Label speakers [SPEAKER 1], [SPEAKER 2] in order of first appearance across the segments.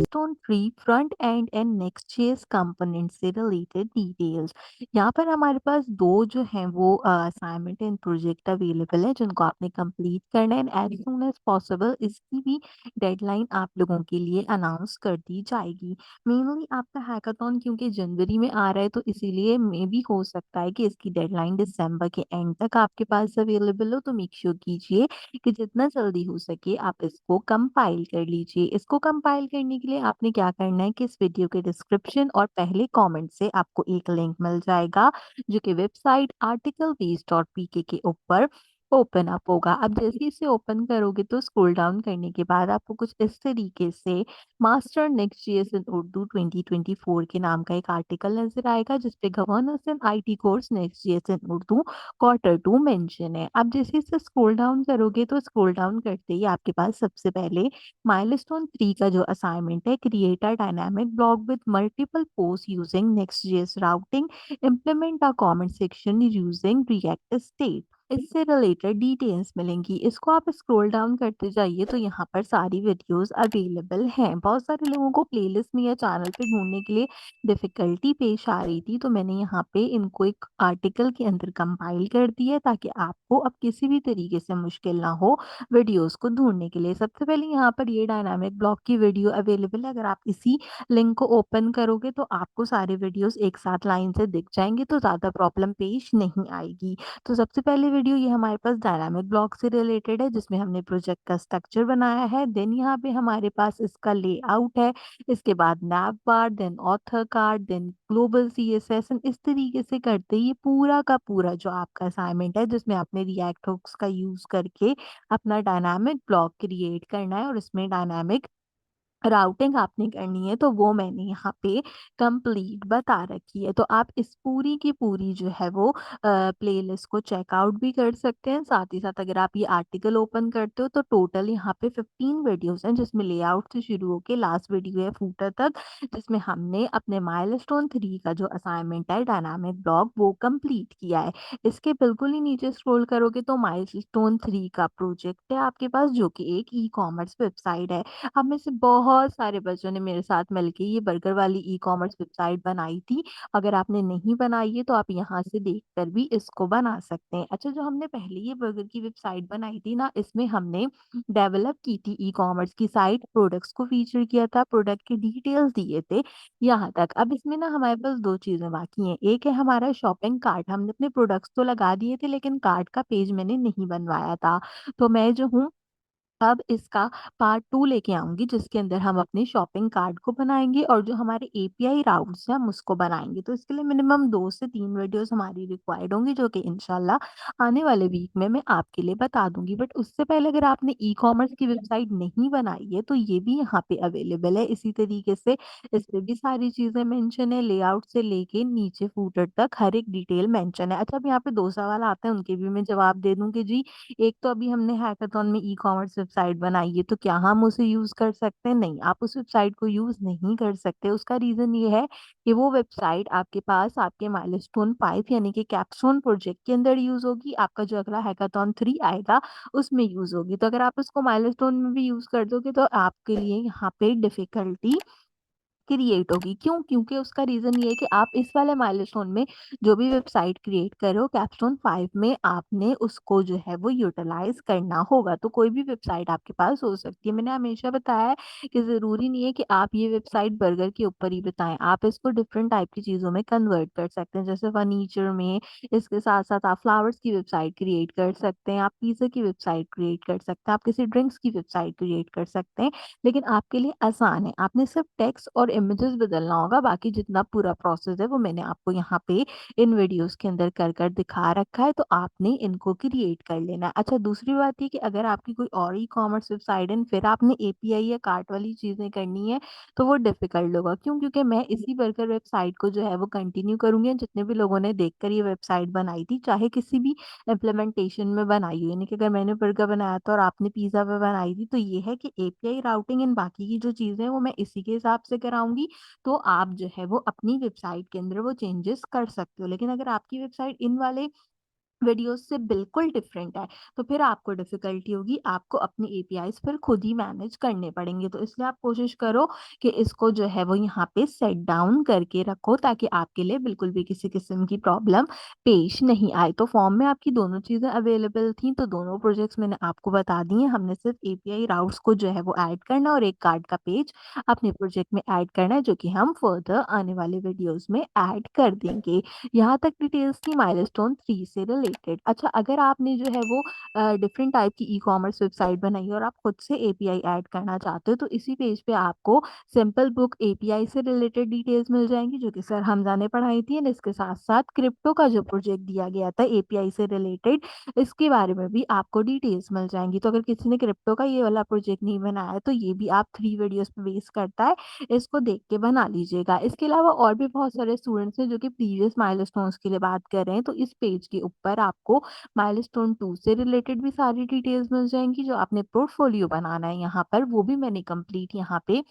[SPEAKER 1] Milestone tree front end and next component से related details. यहाँ पर हमारे पास दो जो हैं वो असाइनमेंट एंड प्रोजेक्ट अवेलेबल है जिनको आपने कंप्लीट करना है and as soon as possible इसकी भी डेडलाइन आप लोगों के लिए अनाउंस कर दी जाएगी। मेनली आपका हैकाथॉन क्योंकि जनवरी में आ रहा है तो इसीलिए मे भी हो सकता है कि इसकी डेडलाइन दिसंबर के एंड तक आपके पास अवेलेबल हो, तो मेक श्योर कीजिए कि जितना जल्दी हो सके आप इसको कंपाइल कर लीजिए। इसको कंपाइल करने के लिए आपने क्या करना है कि इस वीडियो के डिस्क्रिप्शन और पहले कमेंट से आपको एक लिंक मिल जाएगा जो कि वेबसाइट articlebees.pk के ऊपर ओपन अप होगा। अब जैसे ही इसे ओपन करोगे तो स्क्रॉल डाउन करने के बाद आपको कुछ इस तरीके से मास्टर नेक्स्ट जीएस इन उर्दू 2024 के नाम का एक आर्टिकल नजर आएगा जिसपे governance in IT course next GS in Urdu quarter 2 mention है। अब जैसे इसे स्क्रॉल डाउन करोगे तो स्क्रॉल डाउन करते ही आपके पास सबसे पहले माइलस्टोन 3 का जो असाइनमेंट है, create a dynamic blog with multiple post using नेक्स्ट.js routing, implement a comment section using React state. इससे रिलेटेड डिटेल्स मिलेंगी। इसको आप स्क्रॉल डाउन करते जाइए तो यहाँ पर सारी वीडियोस अवेलेबल हैं। बहुत सारे लोगों को प्लेलिस्ट में या चैनल पे ढूंढने के लिए डिफिकल्टी पेश आ रही थी, तो मैंने यहाँ पे इनको एक आर्टिकल के अंदर कंपाइल कर दिया है ताकि आपको अब किसी भी तरीके से मुश्किल ना हो वीडियोस को ढूंढने के लिए। सबसे पहले यहाँ पर ये डायनामिक ब्लॉग की वीडियो अवेलेबल है। अगर आप इसी लिंक को ओपन करोगे तो आपको सारे वीडियोस एक साथ लाइन से दिख जाएंगे, तो ज़्यादा प्रॉब्लम पेश नहीं आएगी। तो सबसे पहले वीडियो ये हमारे पास डायनामिक ब्लॉग से रिलेटेड है जिसमें हमने प्रोजेक्ट का स्ट्रक्चर बनाया है। देन यहाँ पे हमारे पास इसका लेआउट है, इसके बाद nav bar, then author card, then global CSS. इस तरीके से करते ही ये पूरा का पूरा जो आपका असाइनमेंट है जिसमें आपने रिएक्ट हुक्स का यूज करके अपना डायनामिक ब्लॉग क्रिएट करना है और इसमें डायनामिक राउटिंग आपने करनी है, तो वो मैंने यहाँ पे कंप्लीट बता रखी है। तो आप इस पूरी की पूरी जो है वो प्लेलिस्ट को चेकआउट भी कर सकते हैं। साथ ही साथ अगर आप ये आर्टिकल ओपन करते हो तो टोटल यहाँ पे 15 वीडियोस हैं जिसमें लेआउट से शुरू होके लास्ट वीडियो है फूटर तक, जिसमें हमने अपने माइलस्टोन 3 का जो असाइनमेंट है डायनामिक ब्लॉग वो कंप्लीट किया है। इसके बिल्कुल ही नीचे स्क्रॉल करोगे तो माइलस्टोन 3 का प्रोजेक्ट है आपके पास जो कि एक ई कॉमर्स वेबसाइट है। हम में से बहुत सारे बच्चों ने मेरे साथ मिलके ये बर्गर वाली ई कॉमर्स वेबसाइट बनाई थी। अगर आपने नहीं बनाई है तो आप यहाँ से देखकर भी इसको बना सकते हैं। अच्छा, जो हमने पहले ये बर्गर की वेबसाइट बनाई थी ना, इसमें हमने डेवलप की थी ई कॉमर्स की साइट, प्रोडक्ट्स को फीचर किया था, प्रोडक्ट के डिटेल्स दिए थे यहाँ तक। अब इसमें ना हमारे पास दो चीजें बाकी हैं। एक है हमारा शॉपिंग कार्ट, हमने अपने प्रोडक्ट्स तो लगा दिए थे लेकिन कार्ट का पेज मैंने नहीं बनवाया था। तो मैं जो हूँ अब इसका पार्ट 2 लेके आऊंगी जिसके अंदर हम अपने शॉपिंग कार्ट को बनाएंगे और जो हमारे एपीआई राउट्स हैं हम उसको बनाएंगे। तो इसके लिए मिनिमम 2 से 3 वीडियोस हमारी रिक्वायर्ड होंगी जो कि इंशाल्लाह आने वाले वीक में मैं आपके लिए बता दूंगी। बट उससे पहले अगर आपने ई कॉमर्स की वेबसाइट नहीं बनाई है तो ये भी यहाँ पे अवेलेबल है इसी तरीके से। इस पे भी सारी चीजें मेंशन है, लेआउट से लेके नीचे फूटर तक हर एक डिटेल मेंशन है। अच्छा, अब यहाँ पे दो सवाल आते हैं, उनके भी मैं जवाब दे दूंगी जी। एक तो अभी हमने हैकाथॉन में ई कॉमर्स वेबसाइट बनाई है तो क्या हम उसे यूज कर सकते हैं? नहीं, आप उस वेबसाइट को यूज नहीं कर सकते। उसका रीजन ये है कि वो वेबसाइट आपके पास आपके माइलस्टोन 5 यानी कि कैप्स्टोन प्रोजेक्ट के अंदर यूज होगी। आपका जो अगला हैकाथॉन 3 आएगा उसमें यूज होगी। तो अगर आप उसको माइलस्टोन में भी यूज कर दोगे तो आपके लिए यहाँ पे डिफिकल्टी क्रिएट होगी। क्यों? क्योंकि उसका रीजन ये है कि आप इस वाले माइलस्टोन में जो भी वेबसाइट क्रिएट करो कैप्स्टोन 5 में आपने उसको जो है वो यूटिलाइज करना होगा। तो कोई भी वेबसाइट आपके पास हो सकती है। मैंने हमेशा बताया है कि जरूरी नहीं है कि आप ये वेबसाइट बर्गर के ऊपर ही बताएं, आप इसको डिफरेंट टाइप की चीजों में कन्वर्ट कर सकते हैं। जैसे फर्नीचर में, इसके साथ साथ आप फ्लावर्स की वेबसाइट क्रिएट कर सकते हैं, आप पिज्जा की वेबसाइट क्रिएट कर सकते हैं, आप किसी ड्रिंक्स की वेबसाइट क्रिएट कर सकते हैं। लेकिन आपके लिए आसान है, आपने सिर्फ टेक्स्ट और इमेजेस बदलना होगा। बाकी जितना पूरा प्रोसेस है वो मैंने आपको यहाँ पे इन वीडियोस के अंदर कर कर दिखा रखा है, तो आपने इनको क्रिएट कर लेना है। अच्छा, दूसरी बात ये कि अगर आपकी कोई और ई कॉमर्स वेबसाइट है फिर आपने एपीआई या कार्ट वाली चीजें करनी है तो वो डिफिकल्ट होगा। क्यों? क्योंकि मैं इसी वर्कर वेबसाइट को जो है वो कंटिन्यू करूंगी। जितने भी लोगों ने देखकर ये वेबसाइट बनाई थी चाहे किसी भी इम्प्लीमेंटेशन में बनाई हो, यानी कि अगर मैंने बर्गर बनाया था और आपने पिज्जा पे बनाई थी, तो ये है कि एपीआई राउटिंग एंड बाकी की जो चीजें हैं वो मैं इसी के हिसाब से कराऊंगी। तो आप जो है वो अपनी वेबसाइट के अंदर वो चेंजेस कर सकते हो। लेकिन अगर आपकी वेबसाइट इन वाले वीडियोज़ से बिल्कुल डिफरेंट है, तो फिर आपको डिफ़िकल्टी होगी, आपको अपनी एपीआईज़ फिर खुद ही मैनेज करने पड़ेंगे। तो इसलिए आप कोशिश करो कि इसको जो है वो यहाँ पे सेट डाउन करके रखो ताकि आपके लिए बिल्कुल भी किसी किस्म की प्रॉब्लम पेश नहीं आए। तो फॉर्म में आपकी दोनों चीज़ें अवेलेबल थी, तो दोनों प्रोजेक्ट्स मैंने आपको बता दी हैं। हमने सिर्फ़ एपीआई राउट्स को जो है वो ऐड करना और एक कार्ड का पेज अपने प्रोजेक्ट में ऐड करना है, जो कि हम फर्दर आने वाले वीडियोज़ में ऐड कर देंगे। यहाँ तक डिटेल्स थी माइलस्टोन 3 से रिलेटेड। अच्छा, अगर आपने जो है वो डिफरेंट टाइप की ई-कॉमर्स वेबसाइट बनाई है और आप खुद से एपीआई ऐड करना चाहते हो, तो इसी पेज पे आपको सिंपल बुक एपीआई से रिलेटेड डिटेल्स मिल जाएँगी, जो कि सर हमज़ा ने पढ़ाई थी एंड इसके साथ-साथ क्रिप्टो का जो प्रोजेक्ट दिया गया था एपीआई से रिलेटेड, इसके बारे में भी आपको डिटेल्स मिल जाएँगी। तो अगर किसी ने क्रिप्टो का ये वाला प्रोजेक्ट नहीं बनाया है, तो ये भी आप 3 वीडियोज़ पे बेस करता है, इसको देख के बना लीजिएगा। इसके अलावा और भी बहुत सारे स्टूडेंट्स हैं जो कि प्रीवियस माइलस्टोन्स के लिए बात कर रहे हैं, तो इस पेज के ऊपर आपको माइलस्टोन 2 से रिलेटेड भी सारी डिटेल्स मिल जाएँगी। जो आपने पोर्टफोलियो बनाना है यहाँ पर, वो भी मैंने कंप्लीट यहाँ पे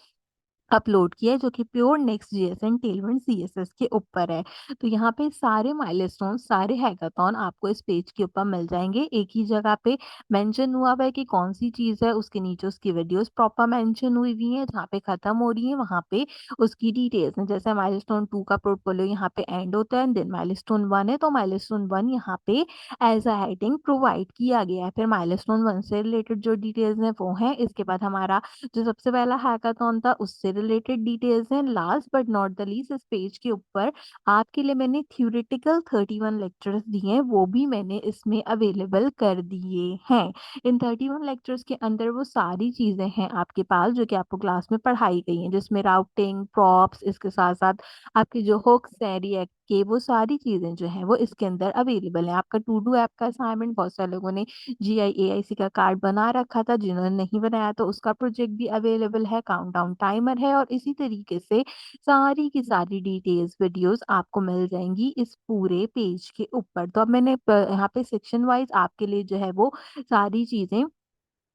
[SPEAKER 1] अपलोड किया है, जो कि pure next JS and Tailwind CSS के ऊपर है। तो यहाँ पे सारे माइलस्टोन, सारे हैकाथॉन आपको इस पेज के ऊपर मिल जाएँगे। एक ही जगह पे मेंशन हुआ हुआ है कि कौन-सी चीज़ है, उसके नीचे उसकी वीडियोज़ प्रॉपर मेंशन हुई हुई हैं, जहाँ पे खत्म हो रही है वहाँ पे उसकी डिटेल्स हैं। जैसे माइलस्टोन 2 का पोर्टफोलियो यहाँ पे एंड होता है, देन माइलस्टोन 1 है, तो माइलस्टोन 1 यहाँ पे एज़ अ हेडिंग प्रोवाइड किया गया है। फिर माइलस्टोन 1 से रिलेटेड जो डिटेल्स हैं वो हैं। इसके बाद हमारा जो सबसे पहला हैकाथॉन था उससे रिलेटेड डिटेल्स हैं। Last but not the least, इस पेज के ऊपर आपके लिए मैंने थ्योरेटिकल 31 लेक्चर्स दिए हैं, वो भी मैंने इसमें अवेलेबल कर दिए हैं। इन 31 लेक्चर्स के अंदर वो सारी चीज़ें हैं आपके पास जो कि आपको क्लास में पढ़ाई गई हैं, जिसमें राउटिंग, प्रॉप्स, इसके साथ-साथ आपके जो हुक्स हैं, रिएक्ट के, वो सारी चीज़ें जो हैं वो इसके अंदर अवेलेबल हैं। आपका टू डू ऐप का असाइनमेंट बहुत सारे लोगों ने जीआईएआईसी का कार्ड बना रखा था, जिन्होंने नहीं बनाया तो उसका प्रोजेक्ट भी अवेलेबल है, काउंटडाउन टाइमर है और इसी तरीके से सारी की सारी डिटेल्स वीडियोस आपको मिल जाएँगी इस पूरे पेज के ऊपर। तो अब मैंने प यहाँ पे सेक्शन वाइज़ आपके लिए जो है वो सारी चीज़ें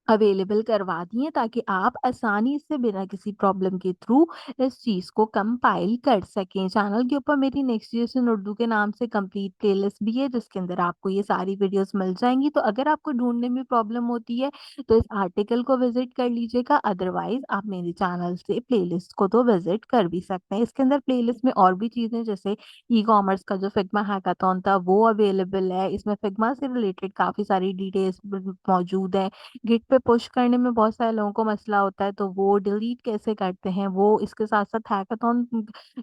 [SPEAKER 1] अवेलेबल करवा दी हैं, ताकि आप आसानी से बिना किसी प्रॉब्लम के थ्रू इस चीज़ को कंपाइल कर सकें। चैनल के ऊपर मेरी नेक्स्ट जनरेशन उर्दू के नाम से कंप्लीट प्लेलिस्ट भी है, जिसके अंदर आपको ये सारी वीडियोस मिल जाएँगी। तो अगर आपको ढूँढने में प्रॉब्लम होती है, तो इस आर्टिकल को विज़िट कर लीजिएगा, अदरवाइज़ आप मेरे चैनल से प्लेलिस्ट को तो विज़िट कर भी सकते हैं। इसके अंदर प्लेलिस्ट में और भी चीज़ें, जैसे ई-कॉमर्स का जो फिग्मा हैकाथॉन था वो अवेलेबल है। इसमें फिग्मा से रिलेटेड काफ़ी सारी डिटेल्स ब मौजूद हैं। गिट पे पुश करने में बहुत सारे लोगों को मसला होता है, तो वो डिलीट कैसे करते हैं, वो इसके साथ-साथ हैकाथॉन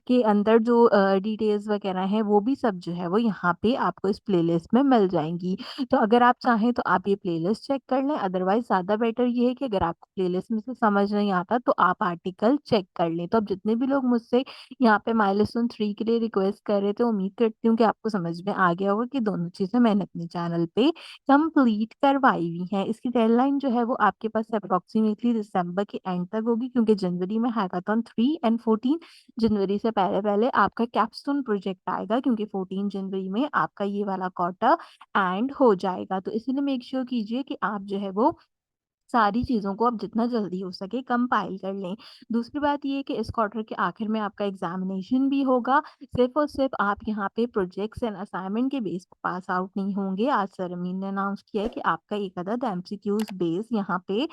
[SPEAKER 1] के अंदर जो डिटेल्स वगैरह हैं, वो भी सब जो है वो यहाँ पे आपको इस प्लेलिस्ट में मिल जाएँगी। तो अगर आप चाहें तो आप ये प्लेलिस्ट चेक कर लें, अदरवाइज़ ज़्यादा बेटर ये है कि अगर आपको प्लेलिस्ट में से समझ नहीं आता तो आप आर्टिकल चेक कर लें। तो अब जितने भी लोग मुझसे यहाँ पे माइलस्टोन 3 के लिए रिक्वेस्ट कर रहे थे, उम्मीद करती हूँ कि आपको समझ में आ गया होगा कि दोनों चीज़ें मैंने अपने चैनल पे कंप्लीट करवाई हुई हैं। इसकी डेडलाइन जो है वो आपके पास अप्रॉक्सिमेटली दिसंबर के एंड तक होगी, क्योंकि जनवरी में हैकाथॉन 3 एंड 14 जनवरी से पहले-पहले आपका कैप्स्टोन प्रोजेक्ट आएगा, क्योंकि 14 जनवरी में आपका ये वाला क्वार्टर एंड हो जाएगा। तो इसीलिए मेक श्योर कीजिए कि आप जो है वो सारी चीज़ों को आप जितना जल्दी हो सके कंपाइल कर लें। दूसरी बात ये है कि इस क्वार्टर के आखिर में आपका एग्ज़ामिनेशन भी होगा। सिर्फ़ और सिर्फ़ आप यहाँ पे प्रोजेक्ट्स एंड असाइनमेंट के बेस पे पास आउट नहीं होंगे। आज सर अमीन ने अनाउंस किया है कि आपका एक अदद एमसीक्यूज़ बेस यहाँ पे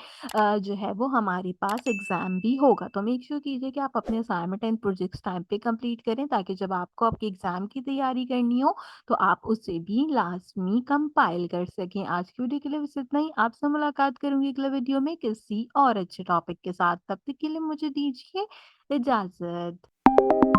[SPEAKER 1] जो है वो हमारे पास एग्ज़ाम भी होगा। तो मेक श्योर कीजिए कि आप अपने असाइनमेंट एंड प्रोजेक्ट्स टाइम पे कंप्लीट करें, ताकि जब आपको आपके एग्ज़ाम की तैयारी करनी हो तो आप उसे भी लाज़मी कंपाइल कर सकें। आज की वीडियो के लिए बस इतना ही। आपसे मुलाकात करूँगी अगले वीडियो में किसी और अच्छे टॉपिक के साथ। तब तक के लिए मुझे दीजिए इजाज़त।